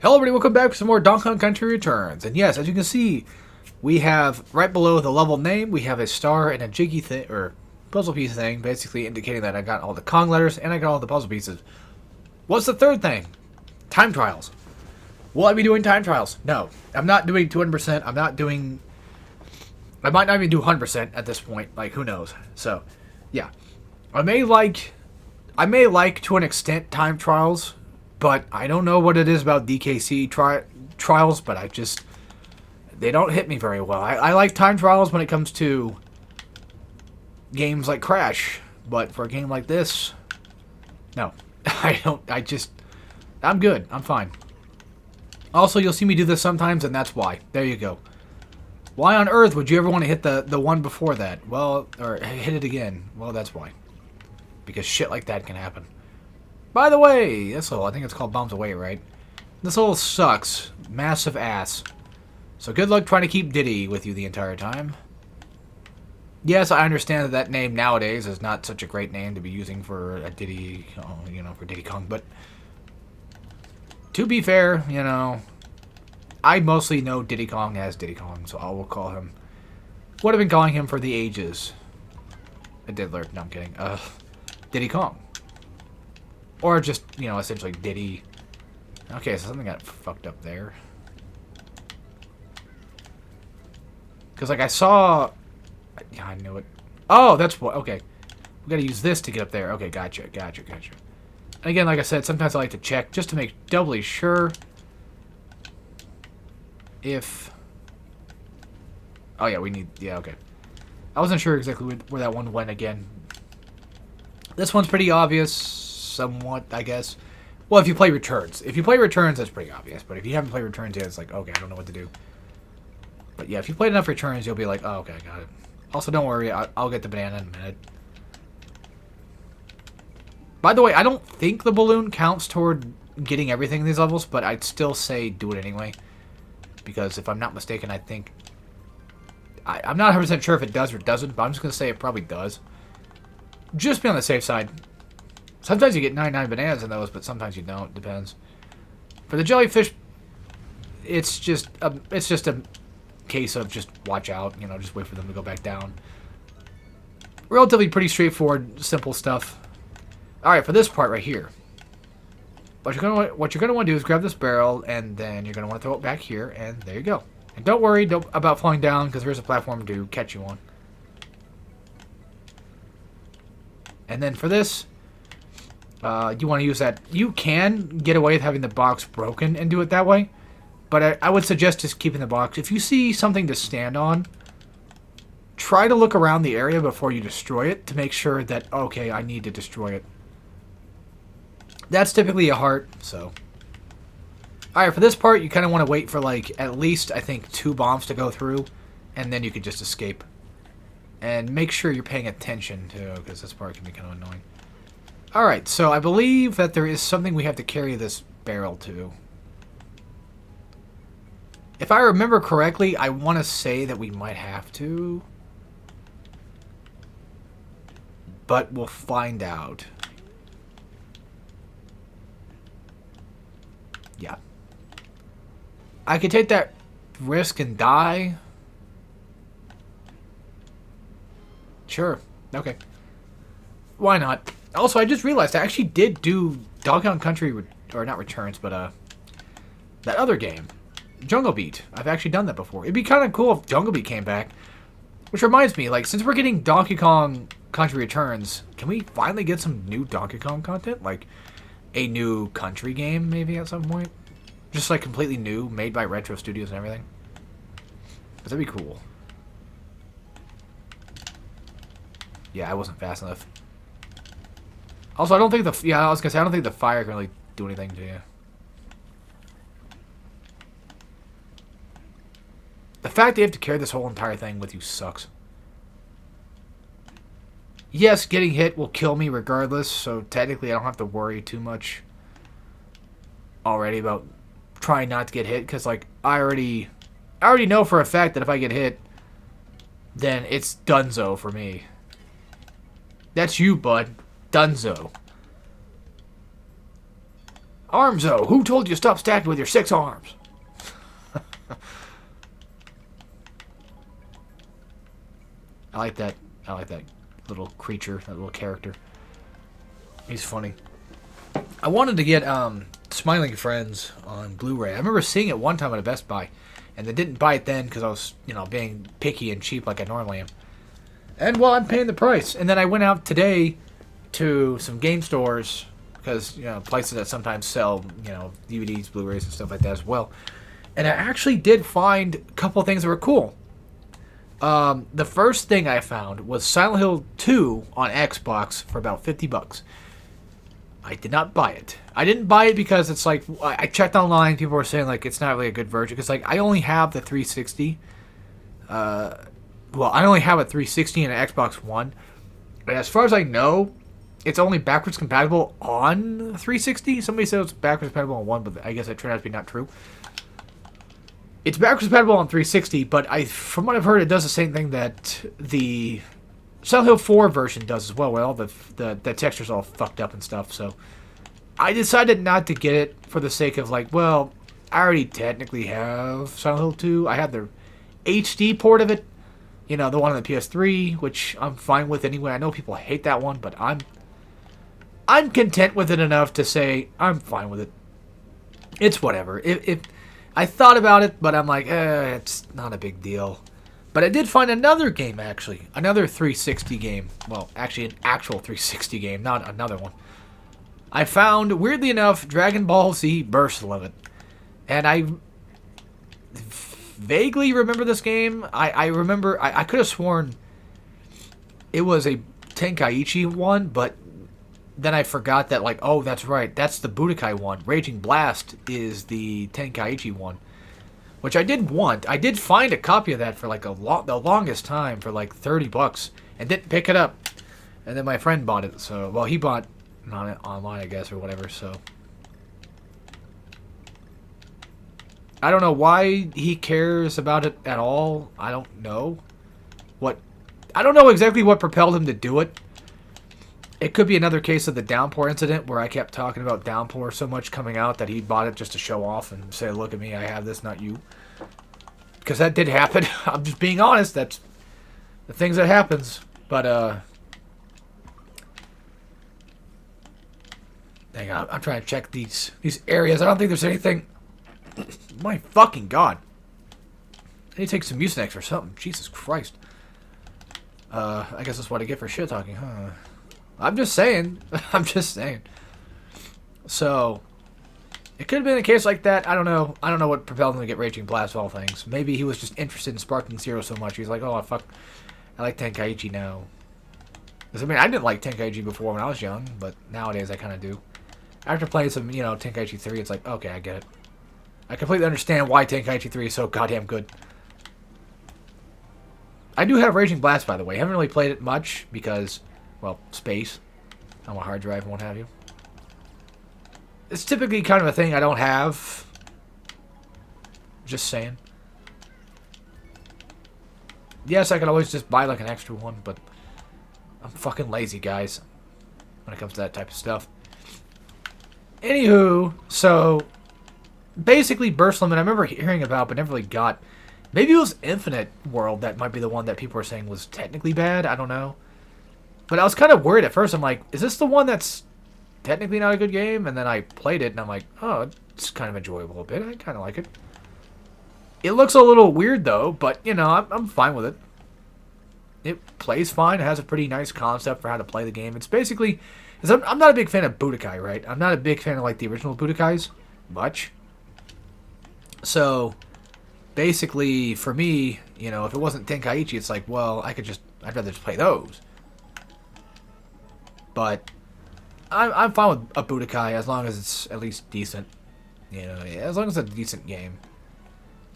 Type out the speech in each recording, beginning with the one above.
Hello everybody, welcome back for some more Donkey Kong Country Returns. And yes, as you can see, we have, right below the level name, we have a star and a jiggy thing, or puzzle piece thing, basically indicating that I got all the Kong letters and I got all the puzzle pieces. What's the third thing? Time trials. Will I be doing time trials? No. I'm not doing 200%, I might not even do 100% at this point, like, who knows. So, yeah. I may like to an extent time trials, but I don't know what it is about DKC trials, but they don't hit me very well. I like time trials when it comes to games like Crash, but for a game like this, no. I'm good. I'm fine. Also, you'll see me do this sometimes, and that's why. There you go. Why on earth would you ever want to hit the one before that? Well, or hit it again. Well, that's why. Because shit like that can happen. By the way, this level, I think it's called Bombs Away, right? This level sucks. Massive ass. So good luck trying to keep Diddy with you the entire time. Yes, I understand that name nowadays is not such a great name to be using for a Diddy, for Diddy Kong, but to be fair, I mostly know Diddy Kong as Diddy Kong, so I will call him. Would have been calling him for the ages. A diddler. No, I'm kidding. Diddy Kong. Or just, essentially Diddy. Okay, so something got fucked up there. Because, like, I saw... Yeah, I knew it. Oh, that's what... Okay. We gotta use this to get up there. Okay, gotcha. And again, like I said, sometimes I like to check just to make doubly sure if... Oh, yeah, we need... Yeah, okay. I wasn't sure exactly where that one went again. This one's pretty obvious, somewhat, I guess. Well, if you play Returns. If you play Returns, that's pretty obvious. But if you haven't played Returns yet, it's like, okay, I don't know what to do. But yeah, if you played enough Returns, you'll be like, oh, okay, I got it. Also, don't worry, I'll get the banana in a minute. By the way, I don't think the balloon counts toward getting everything in these levels, but I'd still say do it anyway. Because if I'm not mistaken, I think... I'm not 100% sure if it does or doesn't, but I'm just going to say it probably does. Just be on the safe side. Sometimes you get 99 bananas in those, but sometimes you don't. Depends. For the jellyfish, it's just a case of just watch out. Just wait for them to go back down. Relatively pretty straightforward, simple stuff. All right, for this part right here, what you're gonna want to do is grab this barrel, and then you're gonna want to throw it back here, and there you go. And don't worry about falling down, because there's a platform to catch you on. And then for this, you want to use that. You can get away with having the box broken and do it that way. But I would suggest just keeping the box. If you see something to stand on, try to look around the area before you destroy it to make sure that, okay, I need to destroy it. That's typically a heart, so. Alright, for this part, you kind of want to wait for, like, at least, I think, 2 bombs to go through. And then you can just escape. And make sure you're paying attention, too, because this part can be kind of annoying. Alright, so I believe that there is something we have to carry this barrel to. If I remember correctly, I want to say that we might have to. But we'll find out. Yeah. I could take that risk and die. Sure. Okay. Why not? Also, I just realized I actually did do Donkey Kong Country, or not Returns, but that other game, Jungle Beat. I've actually done that before. It'd be kind of cool if Jungle Beat came back. Which reminds me, like, since we're getting Donkey Kong Country Returns, can we finally get some new Donkey Kong content? Like, a new country game, maybe, at some point? Just, like, completely new, made by Retro Studios and everything? Because that'd be cool. Yeah, I wasn't fast enough. Also, I don't think I was gonna say, I don't think the fire can really do anything to you. The fact that you have to carry this whole entire thing with you sucks. Yes, getting hit will kill me regardless, so technically I don't have to worry too much already about trying not to get hit, because, like, I already know for a fact that if I get hit, then it's donezo for me. That's you, bud. Dunzo. Armzo, who told you to stop stacking with your 6 arms? I like that. I like that little creature, that little character. He's funny. I wanted to get Smiling Friends on Blu-ray. I remember seeing it one time at a Best Buy, and they didn't buy it then because I was, being picky and cheap like I normally am. And well, I'm paying the price. And then I went out today to some game stores because places that sometimes sell DVDs, Blu-rays, and stuff like that as well. And I actually did find a couple of things that were cool. The first thing I found was Silent Hill 2 on Xbox for about $50. I did not buy it. I didn't buy it because it's like, I checked online, people were saying like it's not really a good version because like I only have the 360. I only have a 360 and an Xbox One. And as far as I know, it's only backwards compatible on 360. Somebody said it's backwards compatible on one, but I guess that turned out to be not true. It's backwards compatible on 360, but from what I've heard, it does the same thing that the Silent Hill 4 version does as well, where all the texture's all fucked up and stuff. So I decided not to get it for the sake of like, well, I already technically have Silent Hill 2. I have the HD port of it, the one on the PS3, which I'm fine with anyway. I know people hate that one, but I'm content with it enough to say I'm fine with it. It's whatever. If I thought about it, but I'm like, it's not a big deal. But I did find another game, actually. Another 360 game. Well, actually an actual 360 game, not another one. I found, weirdly enough, Dragon Ball Z Burst Limit. And I vaguely remember this game. I remember, I could have sworn it was a Tenkaichi one, but then I forgot that, like, oh, that's right. That's the Budokai one. Raging Blast is the Tenkaichi one. Which I did want. I did find a copy of that for like the longest time for like $30 and didn't pick it up. And then my friend bought it. So, well, he bought it online, I guess, or whatever. So, I don't know why he cares about it at all. I don't know. I don't know exactly what propelled him to do it. It could be another case of the Downpour incident where I kept talking about Downpour so much coming out that he bought it just to show off and say, look at me, I have this, not you. Because that did happen. I'm just being honest. That's the things that happens. But, hang on. I'm trying to check these areas. I don't think there's anything. My fucking God. I need to take some Mucinex or something. Jesus Christ. I guess that's what I get for shit talking, huh? I'm just saying. I'm just saying. So, it could have been a case like that. I don't know. I don't know what propelled him to get Raging Blast of all things. Maybe he was just interested in Sparking Zero so much. He's like, oh, fuck. I like Tenkaichi now. Because, I mean, I didn't like Tenkaichi before when I was young, but nowadays I kind of do. After playing some, Tenkaichi 3, it's like, okay, I get it. I completely understand why Tenkaichi 3 is so goddamn good. I do have Raging Blast, by the way. I haven't really played it much because, well, space on my hard drive and what have you. It's typically kind of a thing I don't have. Just saying. Yes, I could always just buy like an extra one, but I'm fucking lazy, guys, when it comes to that type of stuff. Anywho, so basically Burst Limit I remember hearing about but never really got. Maybe it was Infinite World that might be the one that people were saying was technically bad. I don't know. But I was kind of worried at first. I'm like, is this the one that's technically not a good game? And then I played it and I'm like, oh, it's kind of enjoyable a bit. I kind of like it. It looks a little weird though, but I'm fine with it. It plays fine. It has a pretty nice concept for how to play the game. It's basically, I'm not a big fan of Budokai, right? I'm not a big fan of like the original Budokais much. So basically, for me, if it wasn't Tenkaichi, it's like, well, I'd rather just play those. But I'm fine with a Budokai as long as it's at least decent. As long as it's a decent game.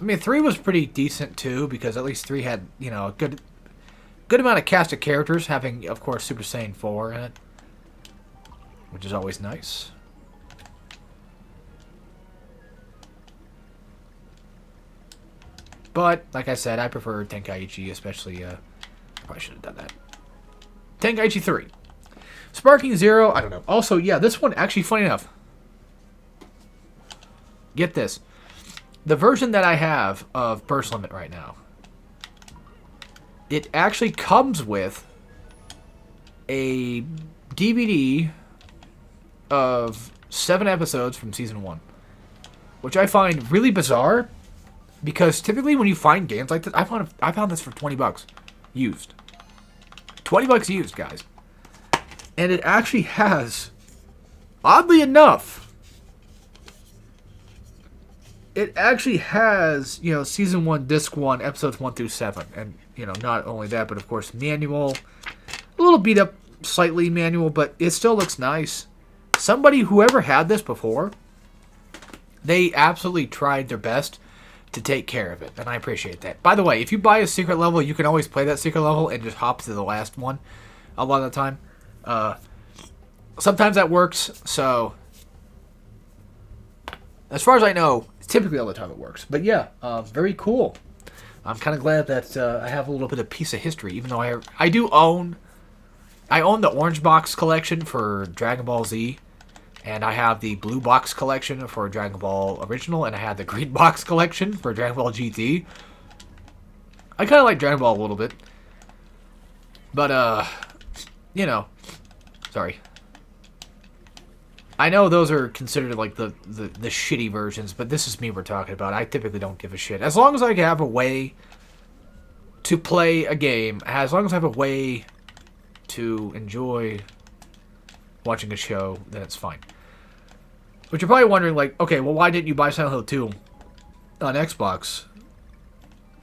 I mean, 3 was pretty decent too, because at least 3 had, a good amount of cast of characters, having, of course, Super Saiyan 4 in it, which is always nice. But, like I said, I prefer Tenkaichi, especially, I probably should have done that. Tenkaichi 3. Sparking Zero, I don't know. Also, yeah, this one, actually, funny enough, Get this. The version that I have of Burst Limit right now, it actually comes with a DVD of 7 episodes from Season 1. Which I find really bizarre, because typically when you find games like this, I found this for $20 used. $20 used, guys. And it actually has, oddly enough, it actually has, Season 1, Disc 1, Episodes 1 through 7. And, not only that, but of course, manual. A little beat up, slightly manual, but it still looks nice. Whoever had this before, they absolutely tried their best to take care of it. And I appreciate that. By the way, if you buy a secret level, you can always play that secret level and just hop to the last one a lot of the time. Sometimes that works, so as far as I know, typically all the time it works. But yeah, very cool. I'm kind of glad that I have a little bit of piece of history, even though I own the Orange Box collection for Dragon Ball Z, and I have the Blue Box collection for Dragon Ball Original, and I have the Green Box collection for Dragon Ball GT. I kind of like Dragon Ball a little bit, but sorry. I know those are considered like the shitty versions, but this is me we're talking about. I typically don't give a shit. As long as I have a way to play a game, as long as I have a way to enjoy watching a show, then it's fine. But you're probably wondering, like, okay, well, why didn't you buy Silent Hill 2 on Xbox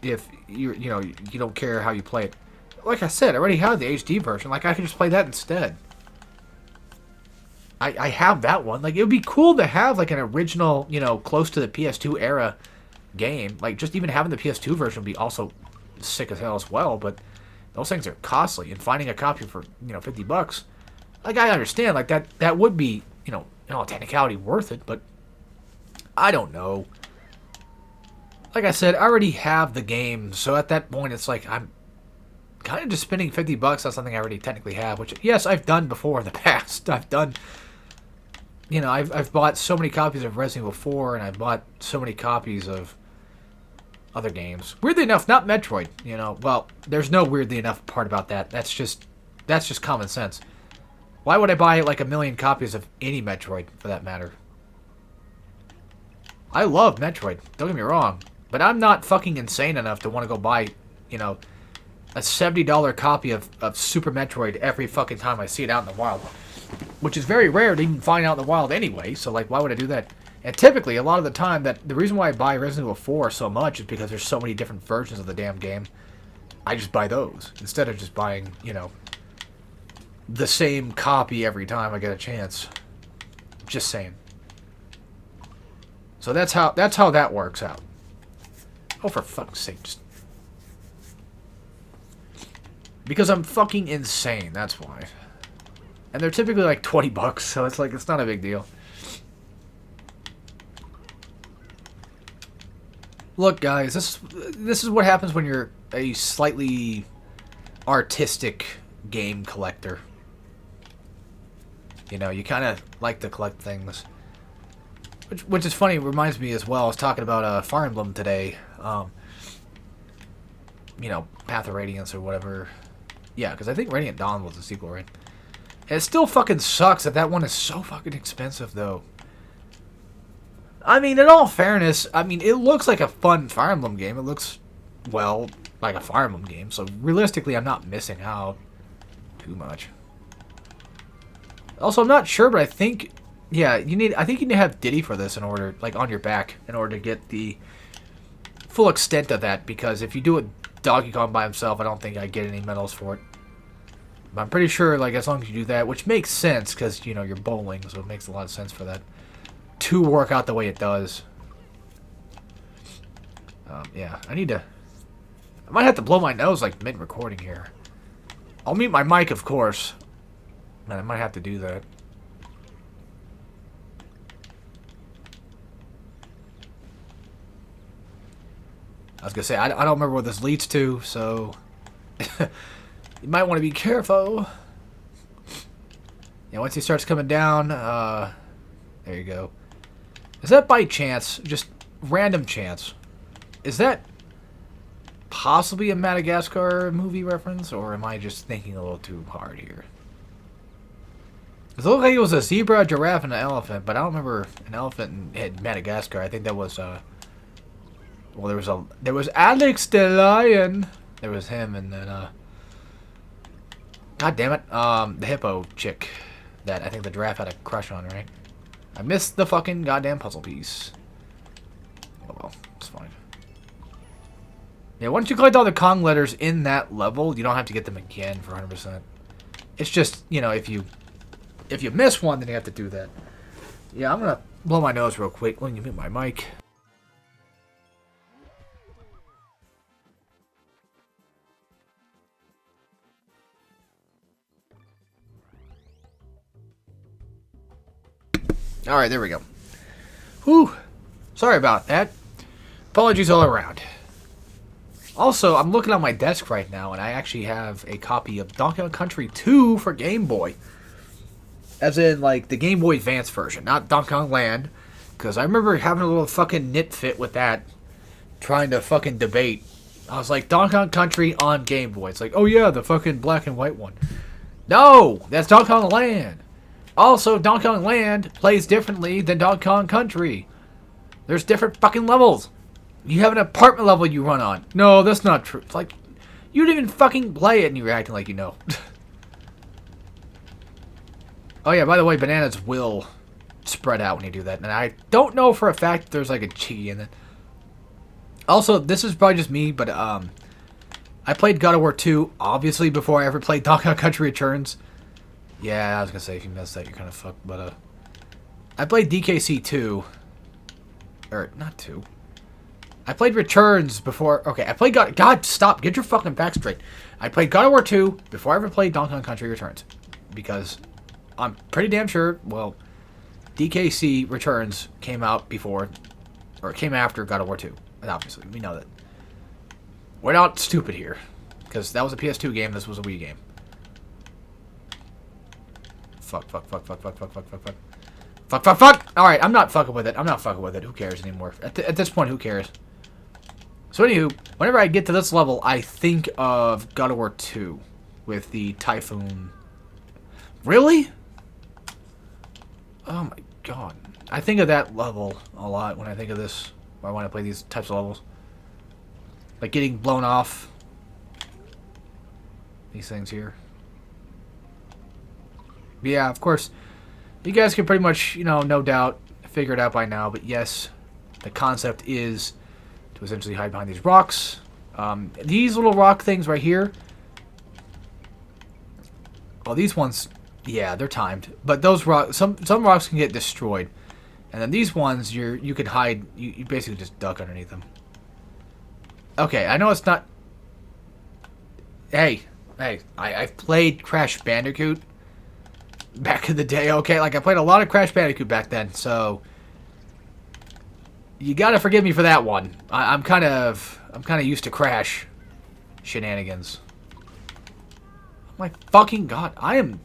if you don't care how you play it? Like I said, I already have the HD version. Like, I can just play that instead. I have that one. Like, it would be cool to have, like, an original, close to the PS2 era game. Like, just even having the PS2 version would be also sick as hell as well, but those things are costly, and finding a copy for, $50, like, I understand, like, that would be, in all technicality worth it, but I don't know. Like I said, I already have the game, so at that point, it's like, I'm kind of just spending $50 on something I already technically have, which, yes, I've done before in the past. I've done, I've bought so many copies of Resident Evil 4, and I've bought so many copies of other games. Weirdly enough, not Metroid, well, there's no weirdly enough part about that. That's just common sense. Why would I buy, like, 1 million copies of any Metroid, for that matter? I love Metroid, don't get me wrong, but I'm not fucking insane enough to want to go buy, a $70 copy of Super Metroid every fucking time I see it out in the wild. Which is very rare to even find out in the wild anyway, so, like, why would I do that? And typically, a lot of the time, the reason why I buy Resident Evil 4 so much is because there's so many different versions of the damn game. I just buy those, instead of just buying, the same copy every time I get a chance. Just saying. So that's how that works out. Oh, for fuck's sake, just... Because I'm fucking insane, that's why. And they're typically like $20, so it's like, it's not a big deal. Look, guys, this is what happens when you're a slightly artistic game collector. You kind of like to collect things. Which is funny, reminds me as well, I was talking about Fire Emblem today. Path of Radiance or whatever. Yeah, because I think Radiant Dawn was a sequel, right? And it still fucking sucks that one is so fucking expensive, though. I mean, in all fairness, it looks like a fun Fire Emblem game. It looks, well, like a Fire Emblem game. So, realistically, I'm not missing out too much. Also, I'm not sure, but I think, yeah, I think you need to have Diddy for this in order, like, on your back, in order to get the full extent of that. Because if you do it Donkey Kong by himself, I don't think I get any medals for it. But I'm pretty sure, like, as long as you do that, which makes sense, because, you're bowling, so it makes a lot of sense for that to work out the way it does. Yeah, I might have to blow my nose, like, mid-recording here. I'll mute my mic, of course. And I might have to do that. I was gonna say, I don't remember what this leads to, so... You might want to be careful. Yeah, once he starts coming down, there you go. Is that by chance? Just random chance. Is that possibly a Madagascar movie reference? Or am I just thinking a little too hard here? It looked like it was a zebra, a giraffe, and an elephant, but I don't remember an elephant in Madagascar. I think that was well, there was Alex the lion. There was him, and then God damn it, the hippo chick that I think the giraffe had a crush on, right? I missed the fucking goddamn puzzle piece. Oh well, it's fine. Yeah, once you collect all the Kong letters in that level, you don't have to get them again for 100%. It's just, you know, if you miss one, then you have to do that. Yeah, I'm gonna blow my nose real quick. Let me mute my mic. Alright, there we go. Whew. Sorry about that. Apologies all around. Also, I'm looking on my desk right now, and I actually have a copy of Donkey Kong Country 2 for Game Boy. As in, like, the Game Boy Advance version, not Donkey Kong Land. Because I remember having a little fucking nit fit with that, trying to fucking debate. I was like, Donkey Kong Country on Game Boy. It's like, oh yeah, the fucking black and white one. No! That's Donkey Kong Land! Also, Donkey Kong Land plays differently than Donkey Kong Country. There's different fucking levels. You have an apartment level you run on. No, that's not true. It's like, you didn't even fucking play it and you're acting like you know. Oh yeah, by the way, bananas will spread out when you do that. And I don't know for a fact if there's like a chi in it. Also, this is probably just me, but I played God of War 2, obviously, before I ever played Donkey Kong Country Returns. Yeah, I was gonna say, if you missed that, you're kind of fucked, but I played DKC 2. Or, not 2. I played Returns before... Okay, I played God, stop. Get your fucking back straight. I played God of War 2 before I ever played Donkey Kong Country Returns. Because I'm pretty damn sure, well, DKC Returns came out before... Or came after God of War 2. And obviously, we know that. We're not stupid here. Because that was a PS2 game, this was a Wii game. Fuck. Alright, I'm not fucking with it. Who cares anymore? At this point, who cares? So anywho, whenever I get to this level, I think of God of War 2 with the Typhoon. Really? Oh my god. I think of that level a lot when I think of this. Or when I play these types of levels. Like getting blown off. These things here. Yeah, of course. You guys can pretty much, you know, no doubt figure it out by now. But yes, the concept is to essentially hide behind these rocks. These little rock things right here. Well, these ones, yeah, they're timed. But those rocks, some rocks can get destroyed. And then these ones, you can hide. You basically just duck underneath them. Okay, I know it's not... Hey, I've played Crash Bandicoot back in the day, okay? Like, I played a lot of Crash Bandicoot back then, so... You gotta forgive me for that one. I'm kind of used to Crash shenanigans. Oh my fucking god, I'm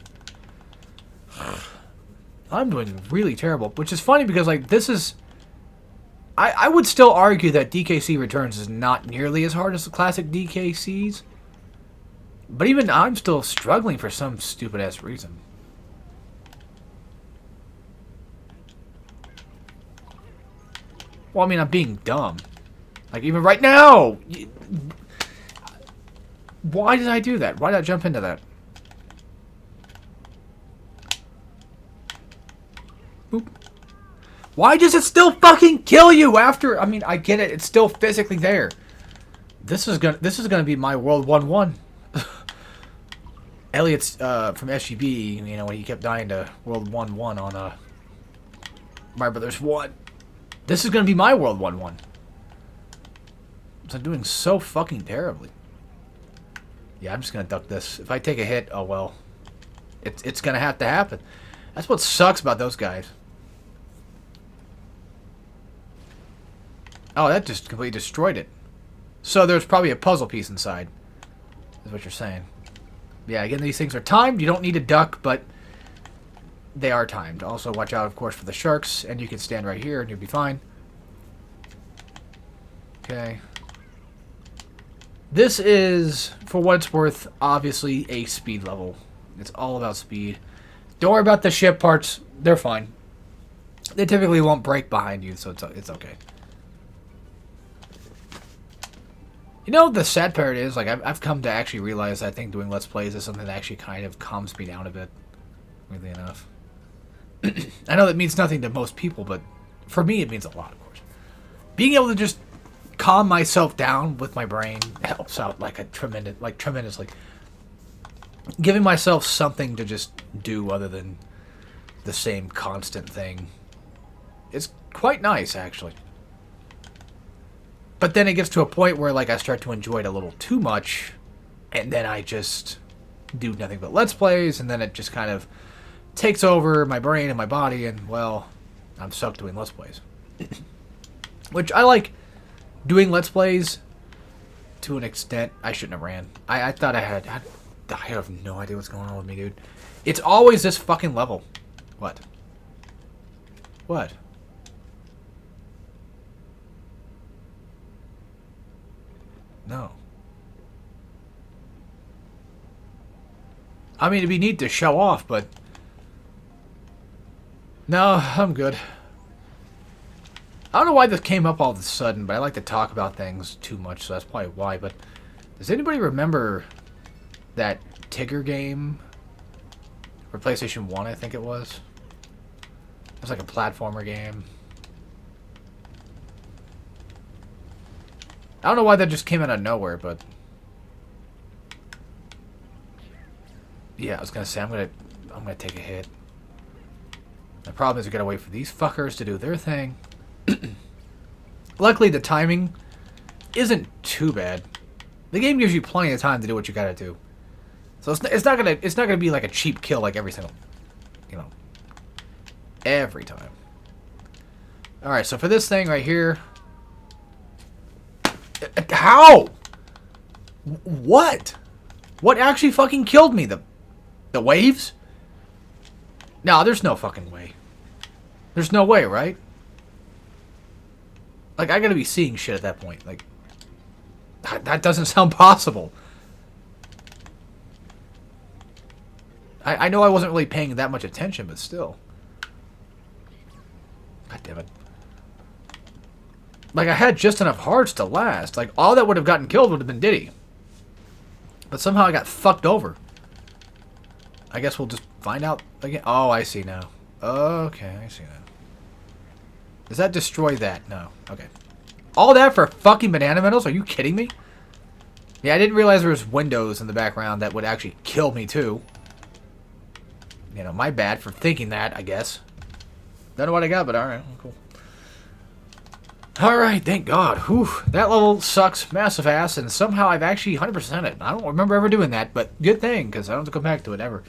doing really terrible. Which is funny because, like, this is... I would still argue that DKC Returns is not nearly as hard as the classic DKCs. But even I'm still struggling for some stupid-ass reason. Well, I mean, I'm being dumb. Like, even right now! Why did I do that? Why did I jump into that? Boop. Why does it still fucking kill you after... I mean, I get it. It's still physically there. This is gonna be my World 1-1. Elliot's from SGB, you know, when he kept dying to World 1-1 on Mario Brothers 1. This is gonna be my World 1-1. I'm doing so fucking terribly. Yeah, I'm just gonna duck this. If I take a hit, oh well. It's gonna have to happen. That's what sucks about those guys. Oh, that just completely destroyed it. So there's probably a puzzle piece inside. Is what you're saying. Yeah, again, these things are timed. You don't need to duck, but... they are timed. Also, watch out, of course, for the sharks, and you can stand right here, and you'll be fine. Okay. This is, for what it's worth, obviously a speed level. It's all about speed. Don't worry about the ship parts. They're fine. They typically won't break behind you, so it's okay. You know, the sad part is, like, I've come to actually realize I think doing Let's Plays is something that actually kind of calms me down a bit. Weirdly enough. I know that means nothing to most people, but for me it means a lot, of course. Being able to just calm myself down with my brain helps out tremendously. Giving myself something to just do other than the same constant thing is quite nice, actually. But then it gets to a point where, like, I start to enjoy it a little too much, and then I just do nothing but Let's Plays, and then it just kind of takes over my brain and my body, and, well, I'm stuck doing Let's Plays. Which I like doing Let's Plays to an extent. I shouldn't have ran. I thought I have no idea what's going on with me, dude. It's always this fucking level. What? What? No. I mean, it'd be neat to show off, but... No, I'm good. I don't know why this came up all of a sudden, but I like to talk about things too much, so that's probably why. But does anybody remember that Tigger game for PlayStation 1, I think it was? It was like a platformer game. I don't know why that just came out of nowhere, but... Yeah, I was gonna say, I'm gonna take a hit. The problem is we gotta wait for these fuckers to do their thing. Luckily, the timing isn't too bad. The game gives you plenty of time to do what you gotta do. So it's not gonna be like a cheap kill like every single, you know, every time. All right, so for this thing right here, how? What? What actually fucking killed me? The waves? No, there's no fucking way. There's no way, right? Like, I gotta be seeing shit at that point. Like, that doesn't sound possible. I know I wasn't really paying that much attention, but still. God damn it. Like, I had just enough hearts to last. Like, all that would have gotten killed would have been Diddy. But somehow I got fucked over. I guess we'll just find out again. Oh, I see now. Okay, I see now. Does that destroy that? No. Okay. All that for fucking banana medals? Are you kidding me? Yeah, I didn't realize there was windows in the background that would actually kill me, too. You know, my bad for thinking that, I guess. Don't know what I got, but alright. Cool. Alright, thank God. Whew. That level sucks massive ass, and somehow I've actually 100%ed it. I don't remember ever doing that, but good thing, because I don't have to come back to it ever.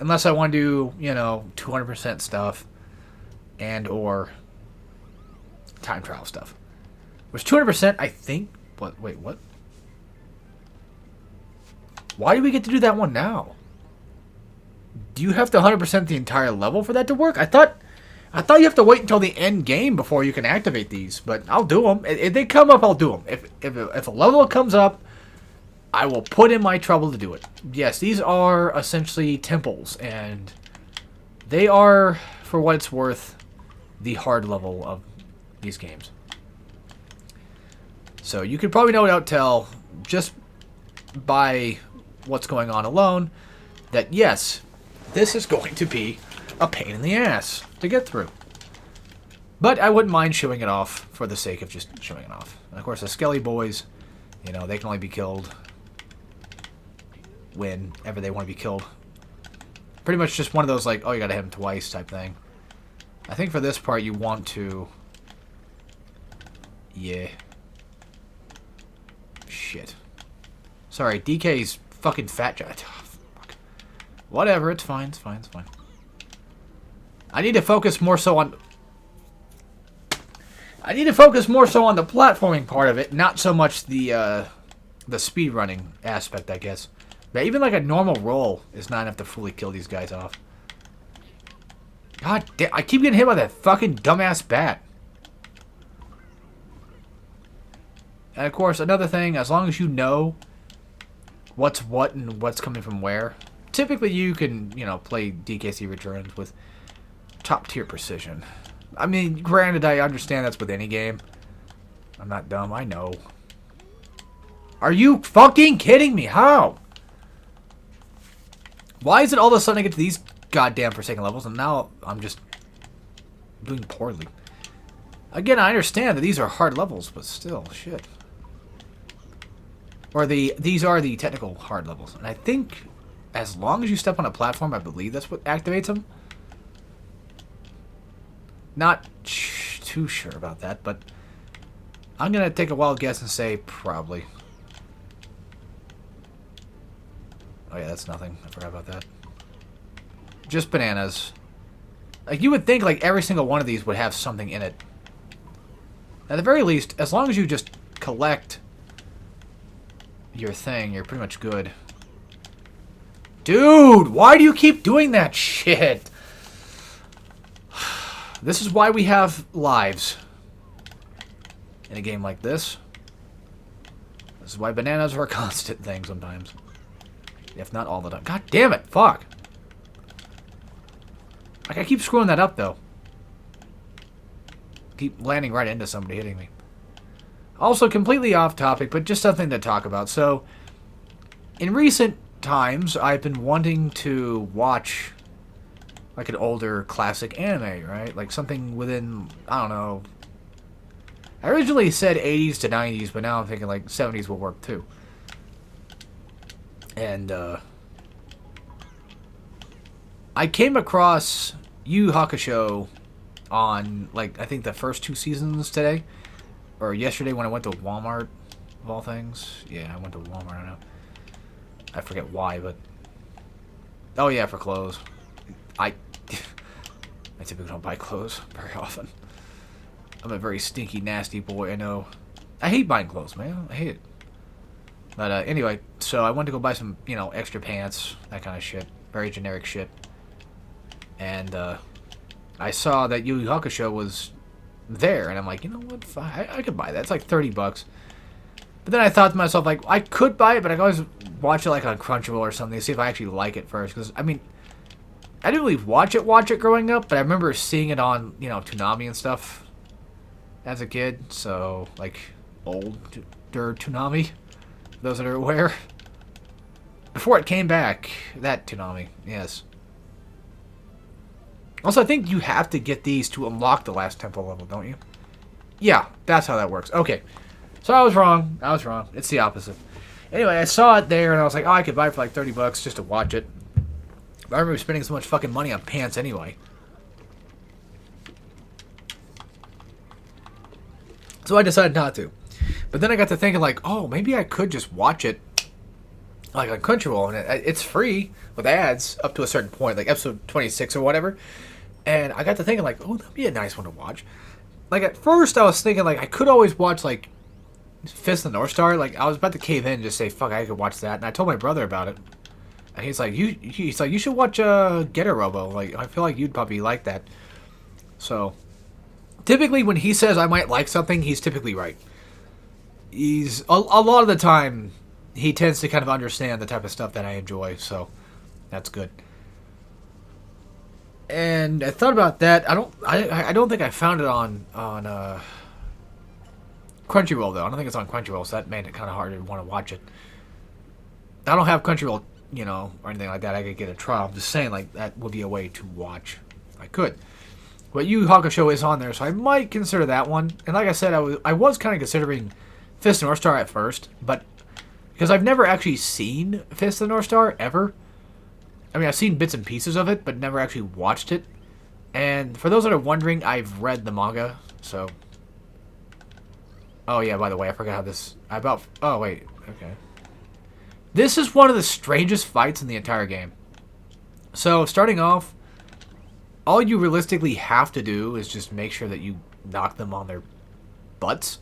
Unless I want to do, you know, 200% stuff and or time trial stuff. Which 200%, I think... What? Wait, what? Why do we get to do that one now? Do you have to 100% the entire level for that to work? I thought you have to wait until the end game before you can activate these, but I'll do them. If they come up, I'll do them. If a level comes up, I will put in my trouble to do it. Yes, these are essentially temples, and they are, for what it's worth, the hard level of these games. So you could probably no doubt tell, just by what's going on alone, that yes, this is going to be a pain in the ass to get through. But I wouldn't mind showing it off for the sake of just showing it off. And of course, the Skelly boys, you know, they can only be killed whenever they want to be killed. Pretty much just one of those, like, oh, you gotta hit him twice type thing. I think for this part, you want to... Yeah. Shit. Sorry, DK's fucking fat giant. Oh, fuck. Whatever, it's fine, it's fine, it's fine. I need to focus more so on... I need to focus more so on the platforming part of it, not so much the speedrunning aspect, I guess. But even like a normal roll is not enough to fully kill these guys off. God damn, I keep getting hit by that fucking dumbass bat. And of course, another thing, as long as you know what's what and what's coming from where, typically you can, you know, play DKC Returns with top tier precision. I mean, granted, I understand that's with any game. I'm not dumb, I know. Are you fucking kidding me? How? Why is it all of a sudden I get to these goddamn Forsaken levels and now I'm just doing poorly? Again, I understand that these are hard levels, but still, shit. Or these are the technical hard levels. And I think as long as you step on a platform, I believe that's what activates them. Not too sure about that, but I'm going to take a wild guess and say probably. Oh yeah, that's nothing. I forgot about that. Just bananas. Like, you would think like every single one of these would have something in it. At the very least, as long as you just collect your thing, you're pretty much good. Dude, why do you keep doing that shit? This is why we have lives in a game like this. This is why bananas are a constant thing sometimes. If not all the time. God damn it, fuck. Like, I keep screwing that up, though. Keep landing right into somebody hitting me. Also, completely off topic, but just something to talk about. So, in recent times, I've been wanting to watch, like, an older classic anime, right? Like, something within, I don't know. I originally said 80s to 90s, but now I'm thinking, like, 70s will work, too. And, I came across Yu Yu Hakusho on, like, I think the first 2 seasons today. Or yesterday when I went to Walmart, of all things. Yeah, I went to Walmart, I know. I forget why, but... Oh, yeah, for clothes. I typically don't buy clothes very often. I'm a very stinky, nasty boy, I know. I hate buying clothes, man. I hate it. But, anyway, so I went to go buy some, you know, extra pants, that kind of shit. Very generic shit. And, I saw that Yu Yu Hakusho was there, and I'm like, you know what, I could buy that. It's like 30 bucks. But then I thought to myself, like, I could buy it, but I could always watch it, like, on Crunchyroll or something to see if I actually like it first. Because, I mean, I didn't really watch it growing up, but I remember seeing it on, you know, Toonami and stuff as a kid. So, like, older Toonami, those that are aware. Before it came back, that Toonami, yes. Also, I think you have to get these to unlock the last temple level, don't you? Yeah, that's how that works. Okay. So I was wrong. It's the opposite. Anyway, I saw it there, and I was like, oh, I could buy it for like 30 bucks just to watch it. But I remember spending so much fucking money on pants anyway. So I decided not to. But then I got to thinking, like, oh, maybe I could just watch it, like, on Crunchyroll. And it's free with ads up to a certain point, like episode 26 or whatever. And I got to thinking, like, oh, that'd be a nice one to watch. Like, at first, I was thinking, like, I could always watch, like, Fist of the North Star. Like, I was about to cave in and just say, fuck, I could watch that. And I told my brother about it. And he's like, you should watch Getter Robo. Like, I feel like you'd probably like that. So, typically, when he says I might like something, he's typically right. He's, a lot of the time, he tends to kind of understand the type of stuff that I enjoy. So, that's good. And I thought about that. I don't think I found it on Crunchyroll, though. I don't think it's on Crunchyroll, so that made it kind of hard to want to watch it. I don't have Crunchyroll, you know, or anything like that. I could get a trial. I'm just saying, like, that would be a way to watch. I could. But Yu Yu Hakusho is on there, so I might consider that one. And like I said, I was kind of considering Fist of the North Star at first, but because I've never actually seen Fist of the North Star, ever. I mean, I've seen bits and pieces of it, but never actually watched it. And for those that are wondering, I've read the manga, so... Oh, yeah, by the way, I forgot how this... Oh, wait, okay. This is one of the strangest fights in the entire game. So, starting off, all you realistically have to do is just make sure that you knock them on their butts,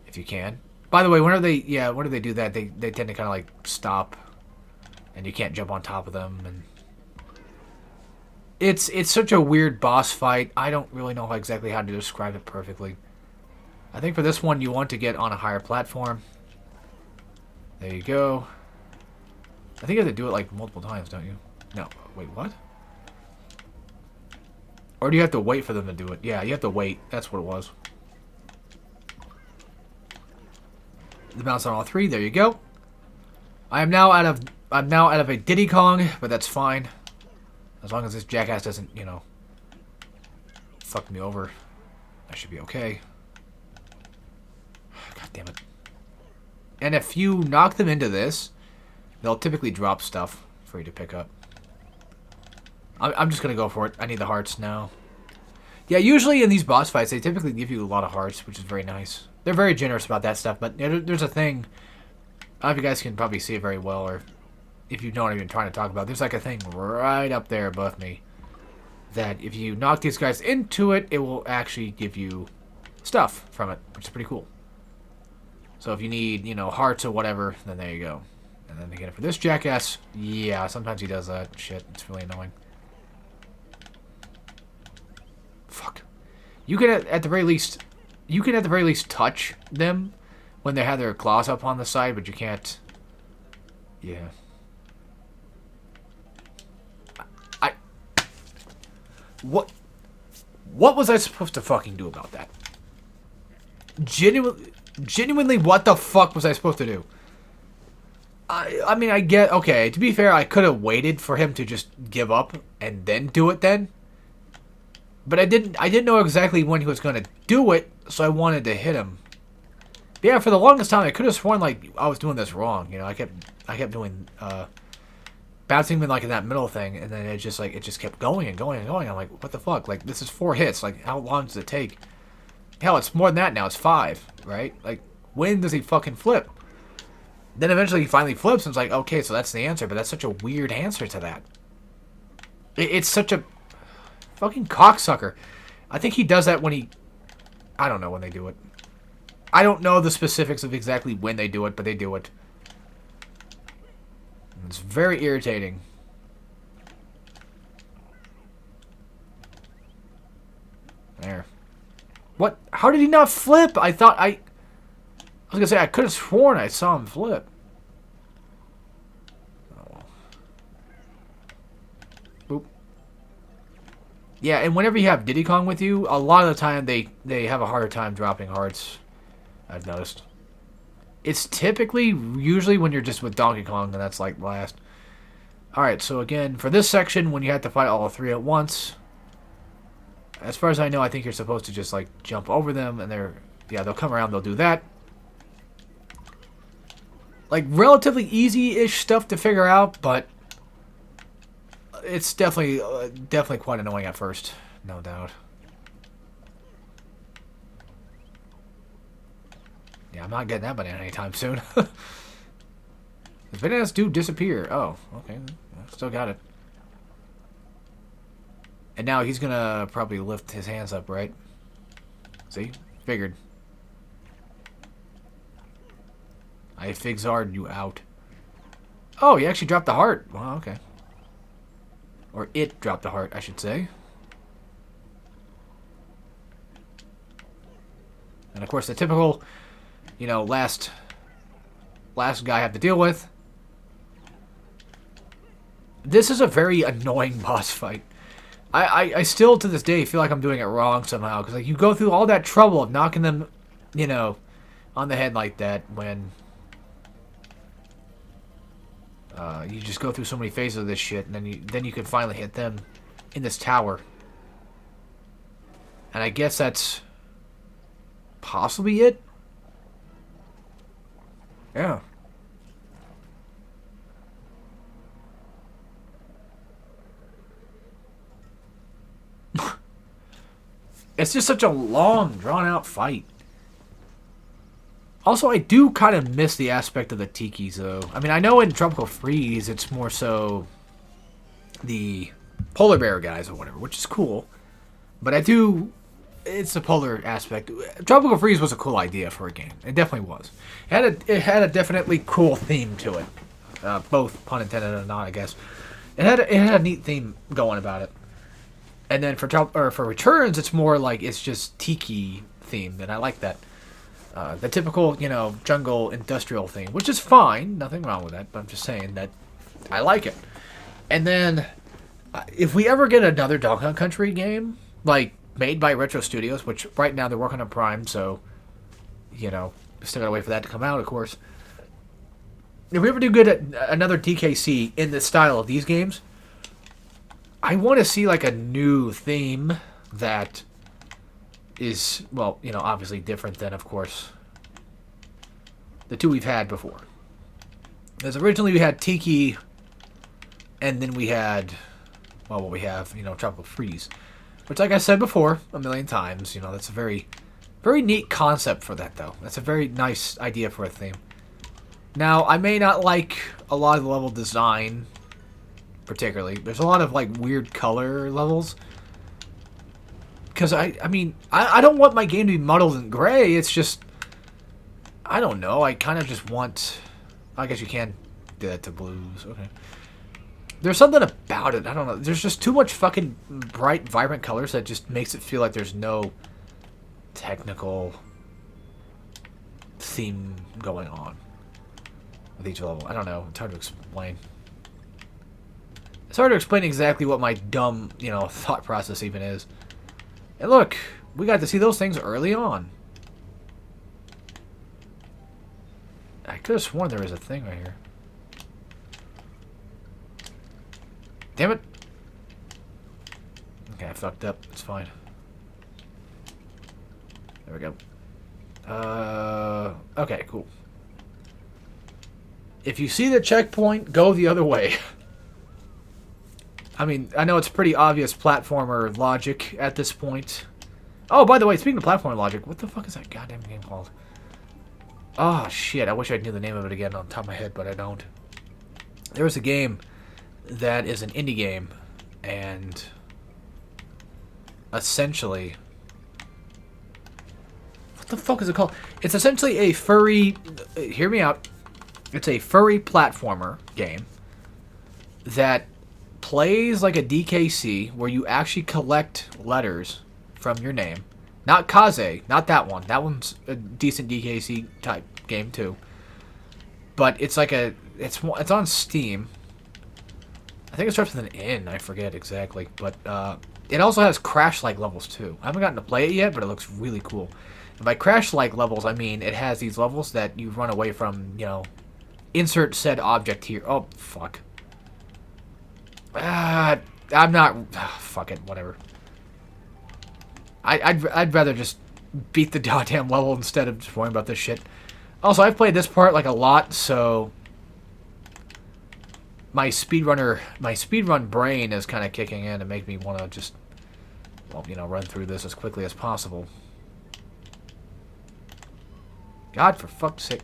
if you can. By the way, whenever they do that, they tend to kind of, like, stop... And you can't jump on top of them. And It's such a weird boss fight. I don't really know exactly how to describe it perfectly. I think for this one, you want to get on a higher platform. There you go. I think you have to do it like multiple times, don't you? No. Wait, what? Or do you have to wait for them to do it? Yeah, you have to wait. That's what it was. The bounce on all three. There you go. I'm now out of a Diddy Kong, but that's fine. As long as this jackass doesn't, you know, fuck me over, I should be okay. God damn it. And if you knock them into this, they'll typically drop stuff for you to pick up. I'm just going to go for it. I need the hearts now. Yeah, usually in these boss fights, they typically give you a lot of hearts, which is very nice. They're very generous about that stuff, but there's a thing. I don't know if you guys can probably see it very well, or if you know what I'm trying to talk about. There's like a thing right up there above me that if you knock these guys into it, it will actually give you stuff from it, which is pretty cool. So if you need, you know, hearts or whatever, then there you go. And then again, for this jackass, yeah, sometimes he does that shit. It's really annoying. Fuck. You can at the very least, touch them when they have their claws up on the side, but you can't. Yeah. What was I supposed to fucking do about that? Genuinely, what the fuck was I supposed to do? I mean, I get, okay, to be fair, I could have waited for him to just give up and then do it then. But I didn't know exactly when he was going to do it, so I wanted to hit him. But yeah, for the longest time, I could have sworn, like, I was doing this wrong, you know, I kept doing, bouncing him like in that middle thing, and then it just kept going and going and going. I'm like, what the fuck? Like, this is 4 hits. Like, how long does it take? Hell, it's more than that now. It's 5, right? Like, when does he fucking flip? Then eventually he finally flips, and it's like, okay, so that's the answer, but that's such a weird answer to that. It's such a fucking cocksucker. I think he does that when he... I don't know when they do it. I don't know the specifics of exactly when they do it, but they do it. It's very irritating. There. What? How did he not flip? I was gonna say, I could have sworn I saw him flip. Oh. Boop. Yeah, and whenever you have Diddy Kong with you, a lot of the time they have a harder time dropping hearts. I've noticed. It's usually when you're just with Donkey Kong, and that's like last. Alright, so again, for this section, when you have to fight all 3 at once, as far as I know, I think you're supposed to just, like, jump over them, and they'll come around, they'll do that. Like, relatively easy-ish stuff to figure out, but it's definitely quite annoying at first, no doubt. Yeah, I'm not getting that banana anytime soon. The bananas do disappear. Oh, okay. Still got it. And now he's gonna probably lift his hands up, right? See? Figured. I figzard you out. Oh, he actually dropped the heart. Wow, okay. Or it dropped the heart, I should say. And of course the typical, you know, last guy I have to deal with. This is a very annoying boss fight. I still, to this day, feel like I'm doing it wrong somehow. Because, like, you go through all that trouble of knocking them, you know, on the head like that when... you just go through so many phases of this shit, and then you can finally hit them in this tower. And I guess that's possibly it? Yeah. It's just such a long, drawn-out fight. Also, I do kind of miss the aspect of the tikis, though. I mean, I know in Tropical Freeze, it's more so the polar bear guys or whatever, which is cool. But it's the polar aspect. Tropical Freeze was a cool idea for a game. It definitely was. It had a definitely cool theme to it. Both pun intended and not, I guess. It had a neat theme going about it. And then for Returns, it's more like it's just tiki themed, and I like that. The typical, jungle industrial theme, which is fine, nothing wrong with that. But I'm just saying that I like it. And then, if we ever get another Donkey Kong Country game, like made by Retro Studios, which right now they're working on Prime, so still gotta wait for that to come out, of course. If we ever do get another DKC in the style of these games, I want to see like a new theme that is, well, obviously different than, of course, the two we've had before. Because originally we had Tiki, and then we had, well, what we have, Tropical Freeze. Which, like I said before, a million times, that's a very, very neat concept for that, though. That's a very nice idea for a theme. Now, I may not like a lot of the level design, particularly. There's a lot of, like, weird color levels. Because, I don't want my game to be muddled and gray. It's just, I don't know. I kind of just want, I guess you can do that to blues. Okay. There's something about it. I don't know. There's just too much fucking bright, vibrant colors that just makes it feel like there's no technical theme going on with each level. I don't know. It's hard to explain. It's hard to explain exactly what my dumb, thought process even is. And look, we got to see those things early on. I could have sworn there was a thing right here. Damn it. Okay, I fucked up. It's fine. There we go. Okay, cool. If you see the checkpoint, go the other way. I mean, I know it's pretty obvious platformer logic at this point. Oh, by the way, speaking of platformer logic, what the fuck is that goddamn game called? Oh, shit. I wish I knew the name of it again on top of my head, but I don't. There was a game that is an indie game, and essentially, what the fuck is it called? It's essentially a furry, hear me out, it's a furry platformer game that plays like a DKC, where you actually collect letters from your name. Not Kaze, not that one. That one's a decent DKC type game too. But it's like it's on Steam. I think it starts with an N. I forget exactly, but it also has Crash-like levels too. I haven't gotten to play it yet, but it looks really cool. And by Crash-like levels, I mean it has these levels that you run away from. Insert said object here. Oh fuck. I'm not. Fuck it. Whatever. I'd rather just beat the goddamn level instead of just worrying about this shit. Also, I've played this part like a lot, so my speedrun brain is kind of kicking in and make me want to just, well, run through this as quickly as possible. God, for fuck's sake.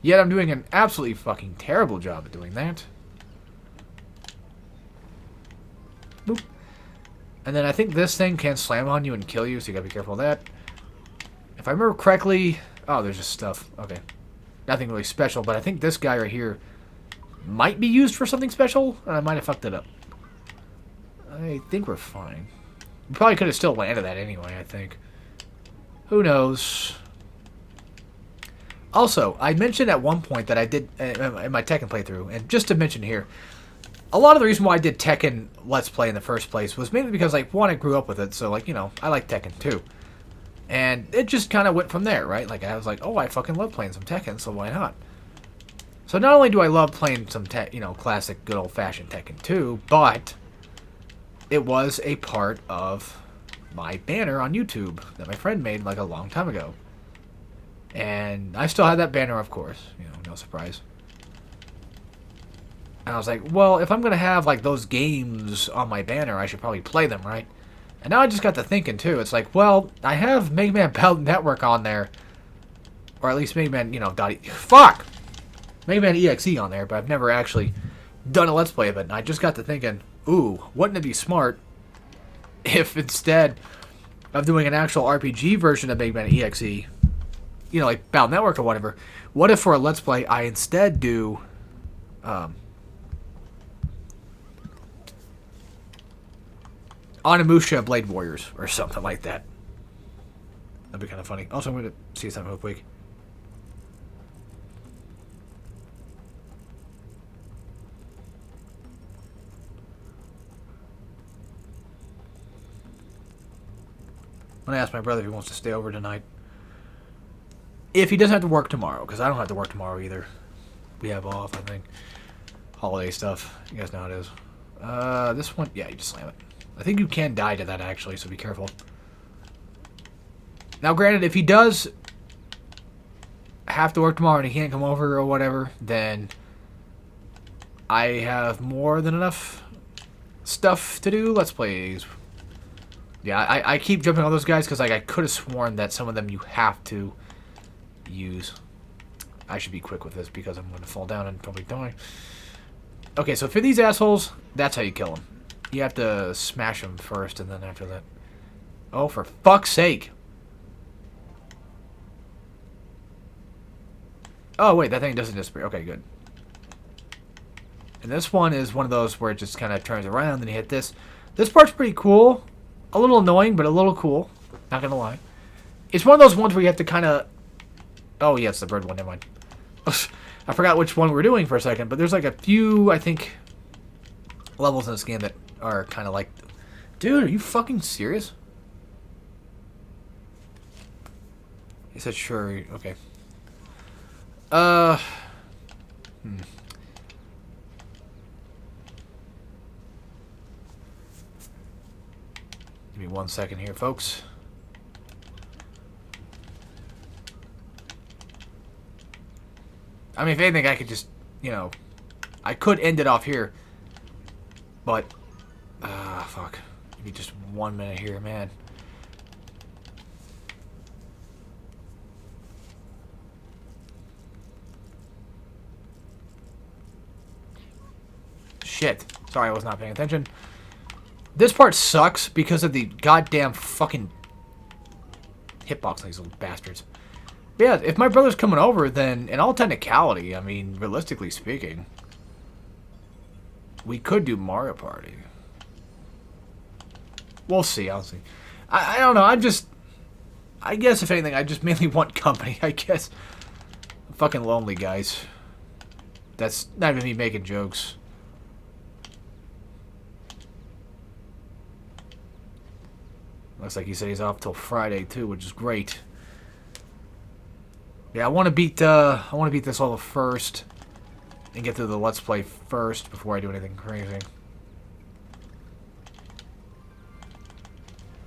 Yet I'm doing an absolutely fucking terrible job at doing that. Boop. And then I think this thing can slam on you and kill you, so you gotta be careful of that. If I remember correctly... Oh, there's just stuff. Okay. Nothing really special, but I think this guy right here might be used for something special, and I might have fucked it up. I think we're fine. We probably could have still landed that anyway, I think. Who knows? Also, I mentioned at one point that I did in my Tekken playthrough, and just to mention here, a lot of the reason why I did Tekken Let's Play in the first place was mainly because, like, one, I grew up with it, so, like, I like Tekken too. And it just kind of went from there, right? Like, I was like, oh, I fucking love playing some Tekken, so why not? So not only do I love playing some, classic good old-fashioned Tekken 2, but it was a part of my banner on YouTube that my friend made, like, a long time ago. And I still have that banner, of course. No surprise. And I was like, well, if I'm going to have, like, those games on my banner, I should probably play them, right? And now I just got to thinking, too. It's like, well, I have Mega Man Battle Network on there. Or at least Mega Man, fuck! Mega Man EXE on there, but I've never actually done a Let's Play of it. And I just got to thinking, ooh, wouldn't it be smart if instead of doing an actual RPG version of Mega Man EXE, like Battle Network or whatever, what if for a Let's Play I instead do, Onimusha Blade Warriors or something like that. That'd be kind of funny. Also, I'm going to see something real quick. I'm going to ask my brother if he wants to stay over tonight. If he doesn't have to work tomorrow, because I don't have to work tomorrow either. We have off, I think. Holiday stuff. You guys know how it is. This one, yeah, you just slam it. I think you can die to that, actually, so be careful. Now, granted, if he does have to work tomorrow and he can't come over or whatever, then I have more than enough stuff to do. Let's plays. Yeah, I keep jumping on those guys because like I could have sworn that some of them you have to use. I should be quick with this because I'm going to fall down and probably die. Okay, so for these assholes, that's how you kill them. You have to smash them first, and then after that... Oh, for fuck's sake! Oh, wait, that thing doesn't disappear. Okay, good. And this one is one of those where it just kind of turns around, and you hit this. This part's pretty cool. A little annoying, but a little cool. Not gonna lie. It's one of those ones where you have to kind of... Oh, yeah, it's the bird one. Never mind. I forgot which one we're doing for a second, but there's like a few, I think, levels in this game that are kind of like... Dude, are you fucking serious? He said, sure. Okay. Give me 1 second here, folks. I mean, if anything, I could just, you know, I could end it off here. But, fuck. Give me just 1 minute here, man. Shit. Sorry, I was not paying attention. This part sucks because of the goddamn fucking hitbox, these little bastards. But yeah, if my brother's coming over, then in all technicality, I mean, realistically speaking, we could do Mario Party. We'll see, I'll see. I don't know, I guess if anything, I just mainly want company, I guess. I'm fucking lonely, guys. That's not even me making jokes. Looks like he said he's off till Friday too, which is great. Yeah, I want to beat this level first and get through the Let's Play first before I do anything crazy.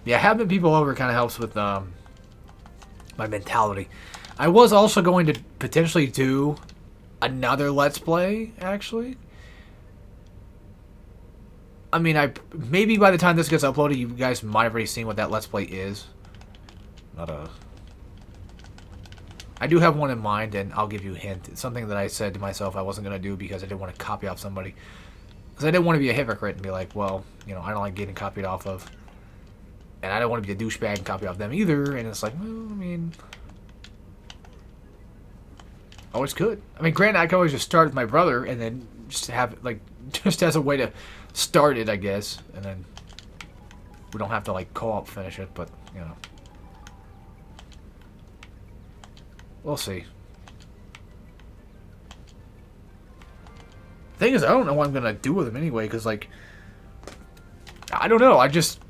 Yeah, having people over kind of helps with my mentality. I was also going to potentially do another Let's Play, actually. I mean, maybe by the time this gets uploaded, you guys might have already seen what that Let's Play is. I do have one in mind, and I'll give you a hint. It's something that I said to myself I wasn't going to do because I didn't want to copy off somebody. Because I didn't want to be a hypocrite and be like, well, you know, I don't like getting copied off of. And I don't want to be a douchebag and copy off them either. And it's like, well, I mean... Oh, it's good. I mean, granted, I can always just start with my brother and then just have it, like, just as a way to start it, I guess. And then we don't have to, like, co-op finish it, but, you know. We'll see. Thing is, I don't know what I'm going to do with him anyway, because, like, I don't know. I just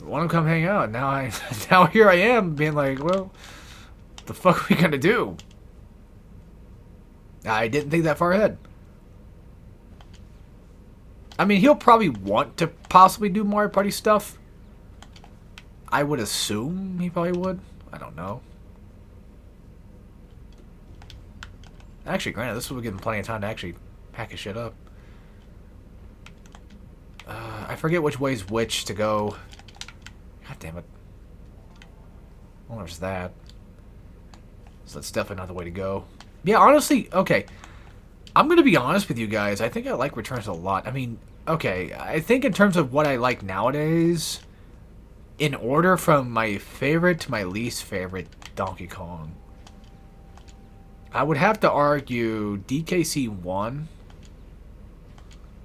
want to come hang out. Now here I am being like, well, what the fuck are we going to do? I didn't think that far ahead. I mean, he'll probably want to possibly do Mario Party stuff. I would assume he probably would. I don't know. Actually, granted, this will give him plenty of time to actually pack his shit up. I forget which way's which to go. God damn it. Well, there's that. So that's definitely not the way to go. Yeah, honestly, okay. I'm going to be honest with you guys. I think I like Returns a lot. I mean, okay, I think in terms of what I like nowadays, in order from my favorite to my least favorite, Donkey Kong, I would have to argue DKC 1,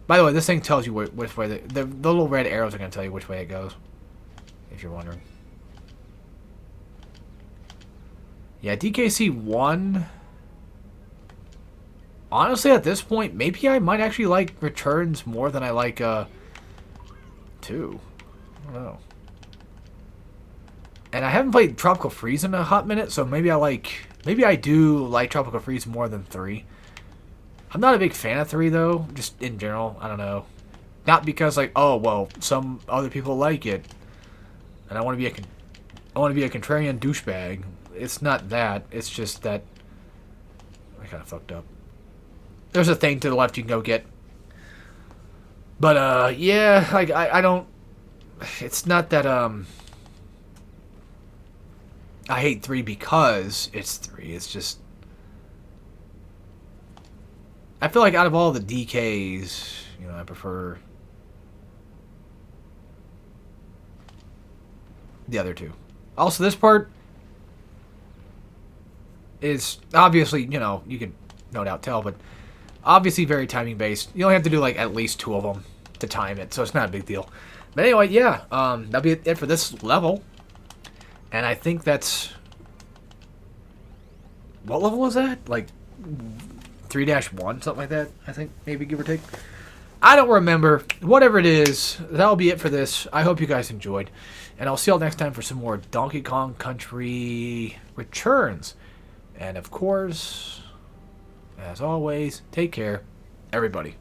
By the way, this thing tells you which way the little red arrows are going to tell you which way it goes, if you're wondering. Yeah, DKC 1. Honestly, at this point, maybe I might actually like Returns more than I like 2. I don't know. And I haven't played Tropical Freeze in a hot minute, so maybe I do like Tropical Freeze more than 3. I'm not a big fan of 3 though, just in general. I don't know. Not because like, oh well, some other people like it, and I want to be a contrarian douchebag. It's not that. It's just that I kind of fucked up. There's a thing to the left you can go get. But yeah, like I don't. It's not that I hate 3 because it's 3. It's just I feel like out of all the DKs, you know, I prefer the other 2. Also, this part is obviously, you know, you can no doubt tell, but obviously very timing based. You only have to do like at least 2 of them to time it, so it's not a big deal. But anyway, yeah, that'll be it for this level. And I think that's... What level is that? Like 3-1, something like that, I think, maybe, give or take. I don't remember. Whatever it is, that'll be it for this. I hope you guys enjoyed. And I'll see y'all next time for some more Donkey Kong Country Returns. And of course, as always, take care, everybody.